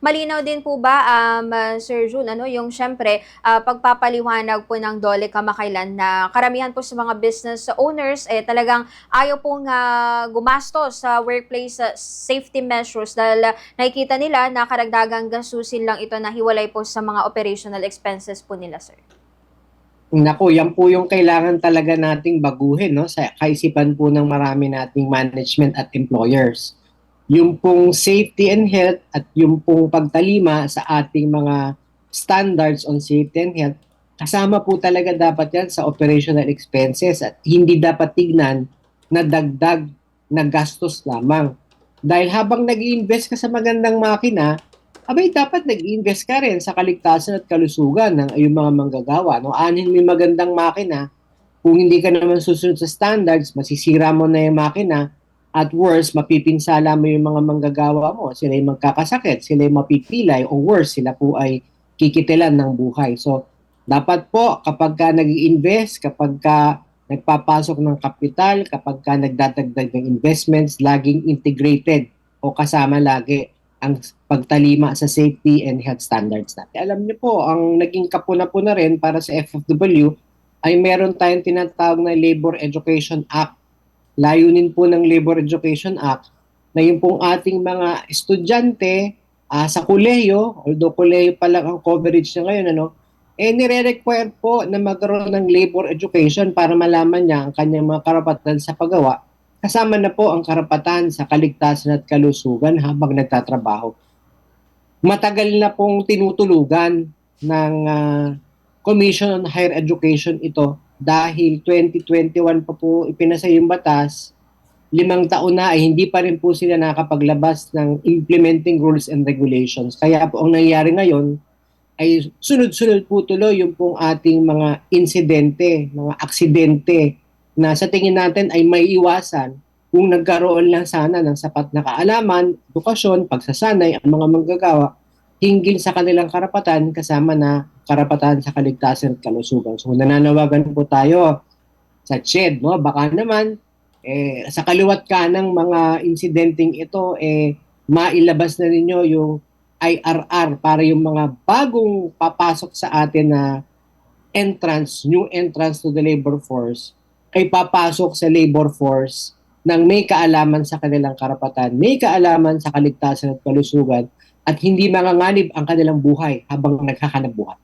malinaw din po ba, Sir June, ano, yung siyempre, pagpapaliwanag po ng DOLE kamakailan na karamihan po sa mga business owners, talagang ayaw pong gumastos sa workplace safety measures dahil nakikita nila na karagdagang gastusin lang ito na hiwalay po sa mga operational expenses po nila, sir. Naku, yan po yung kailangan talaga nating baguhin, no? Sa kaisipan po ng marami nating management at employers. Yung pong safety and health at yung pong pagtalima sa ating mga standards on safety and health, kasama po talaga dapat yan sa operational expenses at hindi dapat tignan na dagdag na gastos lamang. Dahil habang nag-iinvest ka sa magandang makina, abay dapat nag-invest ka rin sa kaligtasan at kalusugan ng iyong mga manggagawa. No? Anin may magandang makina, kung hindi ka naman susunod sa standards, masisira mo na yung makina, at worse, mapipinsala mo yung mga manggagawa mo. Sila yung magkakasakit, sila yung mapipilay, o worse, sila po ay kikitilan ng buhay. So, dapat po, kapag ka nag-invest, kapag ka nagpapasok ng kapital, kapag ka nagdadagdag ng investments, laging integrated o kasama lagi ang pagtalima sa safety and health standards natin. Alam niyo po, ang naging kapuna-puna rin para sa FFW ay meron tayong tinatawag na Labor Education Act. Layunin po ng Labor Education Act na yung pong ating mga estudyante sa kolehiyo, although kolehiyo pa lang ang coverage niya ngayon, nire-require po na magkaroon ng labor education para malaman niya ang kanyang mga karapatan sa paggawa. Kasama na po ang karapatan sa kaligtasan at kalusugan habang nagtatrabaho. Matagal na pong tinutulugan ng Commission on Higher Education ito dahil 2021 pa po ipinasa yung batas, 5 taon na ay hindi pa rin po sila nakapaglabas ng implementing rules and regulations. Kaya po ang nangyayari ngayon ay sunod-sunod po tuloy yung pong ating mga insidente, mga aksidente na sa tingin natin ay may iwasan kung nagkaroon lang sana ng sapat na kaalaman, edukasyon, pagsasanay ang mga manggagawa hinggil sa kanilang karapatan kasama na karapatan sa kaligtasan at kalusugan. So nananawagan po tayo sa CHED, no? Baka naman sa kaliwat ka ng mga insidenteng ito, mailabas na ninyo yung IRR para yung mga bagong papasok sa atin na new entrance to the labor force, ay papasok sa labor force ng may kaalaman sa kanilang karapatan, may kaalaman sa kaligtasan at kalusugan, at hindi manganganib ang kanilang buhay habang naghahanap buhay.